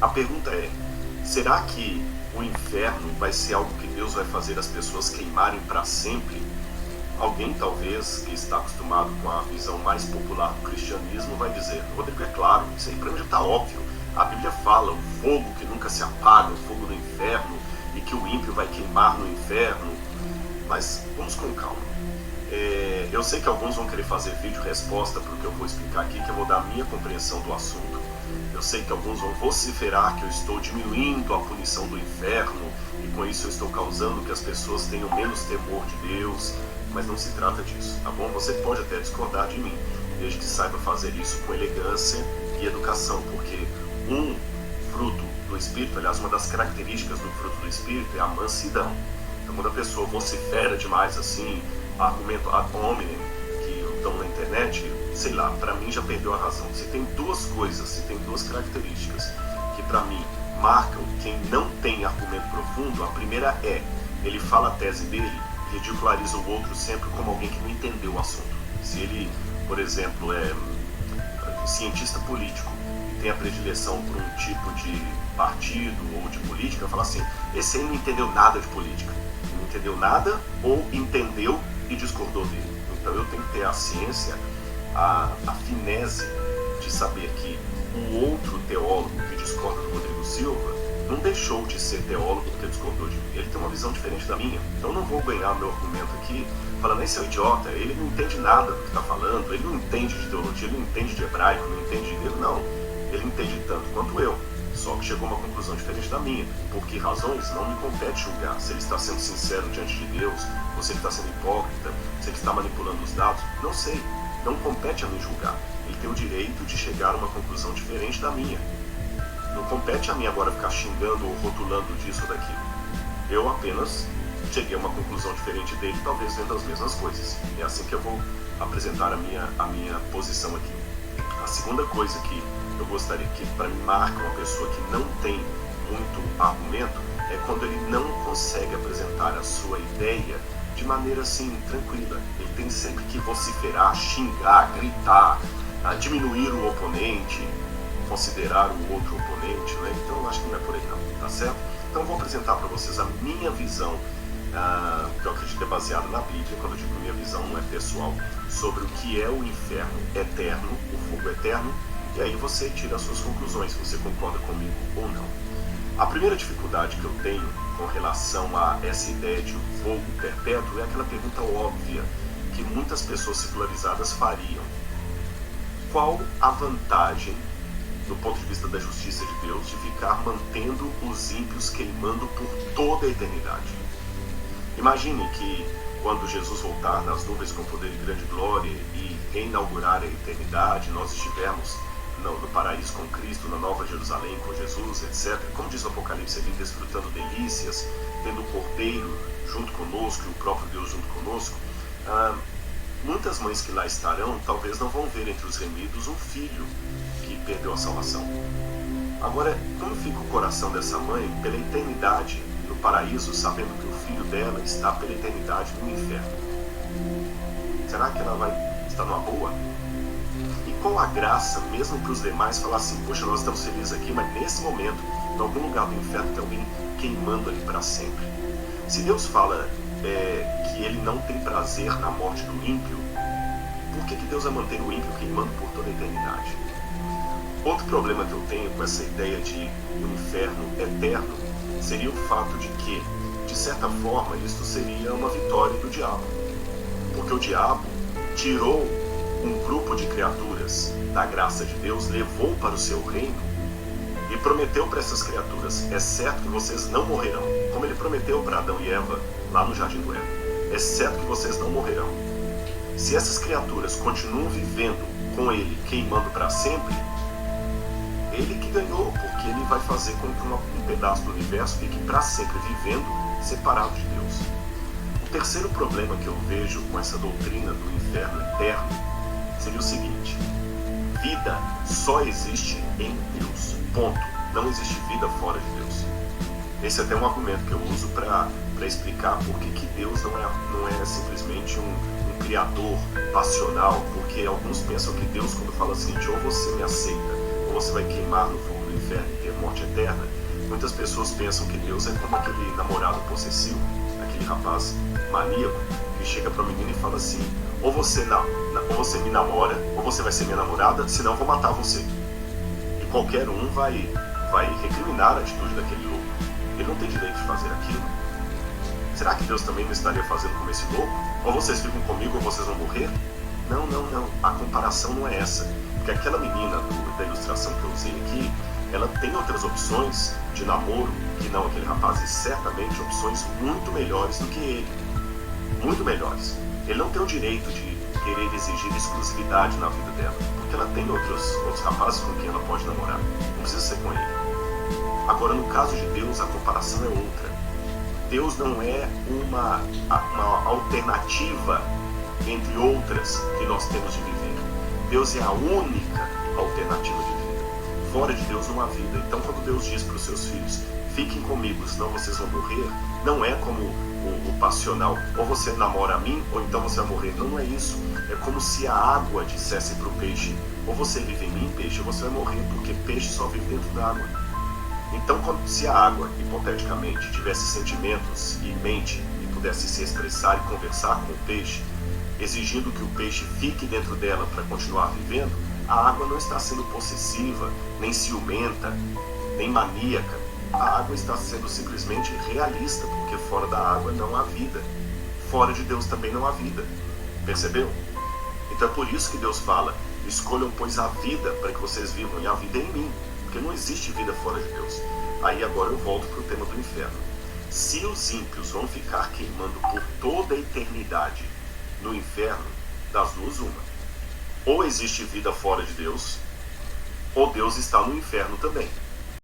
A pergunta é, será que o inferno vai ser algo que Deus vai fazer as pessoas queimarem para sempre? Alguém, talvez, que está acostumado com a visão mais popular do cristianismo vai dizer, Rodrigo, é claro, isso aí para mim já está óbvio. A Bíblia fala, o fogo que nunca se apaga, o fogo do inferno, e que o ímpio vai queimar no inferno. Mas vamos com calma. Eu sei que alguns vão querer fazer vídeo resposta para o que eu vou explicar aqui, que eu vou dar a minha compreensão do assunto. Eu sei que alguns vão vociferar que eu estou diminuindo a punição do inferno e com isso eu estou causando que as pessoas tenham menos temor de Deus, mas não se trata disso, tá bom? Você pode até discordar de mim, desde que saiba fazer isso com elegância e educação, porque um fruto do Espírito, aliás, uma das características do fruto do Espírito é a mansidão. Então, quando a pessoa vocifera demais assim, argumento ad hominem, que estão na internet, sei lá, para mim já perdeu a razão. Se tem duas coisas, se tem duas características que para mim marcam quem não tem argumento profundo, a primeira é, ele fala a tese dele, ridiculariza o outro sempre como alguém que não entendeu o assunto. Se ele, por exemplo, é cientista político e tem a predileção por um tipo de partido ou de política, fala assim, esse aí não entendeu nada de política. Não entendeu nada ou entendeu e discordou dele. Então eu tenho que ter a ciência, a finese de saber que o outro teólogo que discorda do Rodrigo Silva não deixou de ser teólogo porque discordou de mim. Ele tem uma visão diferente da minha. Então eu não vou ganhar meu argumento aqui falando, esse é um idiota, ele não entende nada do que está falando, ele não entende de teologia, ele não entende de hebraico, não entende de grego, não. Ele entende tanto quanto eu, só que chegou a uma conclusão diferente da minha. Por que razões? Não me compete julgar. Se ele está sendo sincero diante de Deus, ou se ele está sendo hipócrita, se ele está manipulando os dados, não sei. Não compete a mim julgar. Ele tem o direito de chegar a uma conclusão diferente da minha. Não compete a mim agora ficar xingando ou rotulando disso ou daquilo. Eu apenas cheguei a uma conclusão diferente dele, talvez vendo as mesmas coisas. É assim que eu vou apresentar a minha posição aqui. A segunda coisa que eu gostaria que, para mim, marca uma pessoa que não tem muito argumento, é quando ele não consegue apresentar a sua ideia de maneira assim, tranquila. Ele tem sempre que vociferar, xingar, gritar, diminuir o oponente, considerar o outro oponente, né? Então eu acho que não é por aí não, tá certo? Então eu vou apresentar para vocês a minha visão, que eu acredito é baseada na Bíblia. Quando eu digo minha visão, não é pessoal, sobre o que é o inferno eterno, o fogo eterno, e aí você tira as suas conclusões, se você concorda comigo ou não. A primeira dificuldade que eu tenho com relação a essa ideia de um fogo perpétuo é aquela pergunta óbvia que muitas pessoas secularizadas fariam. Qual a vantagem, do ponto de vista da justiça de Deus, de ficar mantendo os ímpios queimando por toda a eternidade? Imagine que quando Jesus voltar nas nuvens com poder e grande glória e reinaugurar a eternidade, nós estivermos no paraíso com Cristo, na Nova Jerusalém com Jesus, etc. Como diz o Apocalipse ali, desfrutando delícias, tendo o Cordeiro junto conosco e o próprio Deus junto conosco. Muitas mães que lá estarão talvez não vão ver entre os remidos um filho que perdeu a salvação. Agora, como fica o coração dessa mãe pela eternidade no paraíso, sabendo que o filho dela está pela eternidade no inferno? Será que ela vai estar numa boa? E qual a graça, mesmo para os demais, falar assim, poxa, nós estamos felizes aqui, mas nesse momento, em algum lugar do inferno tem alguém queimando ali para sempre? Se Deus fala que ele não tem prazer na morte do ímpio, por que Deus vai manter o ímpio queimando por toda a eternidade? Outro problema que eu tenho com essa ideia de um inferno eterno seria o fato de que, de certa forma, isto seria uma vitória do diabo. Porque o diabo tirou um grupo de criaturas da graça de Deus, levou para o seu reino e prometeu para essas criaturas, é certo que vocês não morrerão, como ele prometeu para Adão e Eva lá no Jardim do Éden, é certo que vocês não morrerão. Se essas criaturas continuam vivendo com ele, queimando para sempre, ele que ganhou, porque ele vai fazer com que um pedaço do universo fique para sempre vivendo separado de Deus. O terceiro problema que eu vejo com essa doutrina do inferno eterno seria o seguinte: vida só existe em Deus, ponto. Não existe vida fora de Deus. Esse é até um argumento que eu uso para explicar por que Deus não é simplesmente um criador passional, porque alguns pensam que Deus, quando fala o seguinte, ou você me aceita, ou você vai queimar no fogo do inferno e ter morte eterna, muitas pessoas pensam que Deus é como aquele namorado possessivo, aquele rapaz maníaco que chega para a menina e fala assim: ou você me namora, ou você vai ser minha namorada, senão eu vou matar você. E qualquer um vai recriminar a atitude daquele louco. Ele não tem direito de fazer aquilo. Será que Deus também não estaria fazendo como esse louco? Ou vocês ficam comigo ou vocês vão morrer? Não. A comparação não é essa. Porque aquela menina da ilustração que eu usei aqui, ela tem outras opções de namoro que não aquele rapaz, e certamente opções muito melhores do que ele. Muito melhores. Ele não tem o direito de querer exigir exclusividade na vida dela, porque ela tem outros rapazes com quem ela pode namorar. Não precisa ser com ele. Agora, no caso de Deus, a comparação é outra. Deus não é uma alternativa entre outras que nós temos de viver. Deus é a única alternativa de vida. Fora de Deus não há vida. Então, quando Deus diz para os seus filhos: fiquem comigo, senão vocês vão morrer, não é como o passional: ou você namora a mim, ou então você vai morrer. Não é isso. É como se a água dissesse para o peixe: ou você vive em mim, peixe, ou você vai morrer, porque peixe só vive dentro da água. Então, se a água, hipoteticamente, tivesse sentimentos e mente e pudesse se expressar e conversar com o peixe, exigindo que o peixe fique dentro dela para continuar vivendo, a água não está sendo possessiva, nem ciumenta, nem maníaca. A água está sendo simplesmente realista, porque fora da água não há vida. Fora de Deus também não há vida. Percebeu? Então é por isso que Deus fala: escolham, pois, a vida para que vocês vivam, e a vida é em mim. Porque não existe vida fora de Deus. Aí agora eu volto para o tema do inferno. Se os ímpios vão ficar queimando por toda a eternidade no inferno, das duas uma: ou existe vida fora de Deus, ou Deus está no inferno também.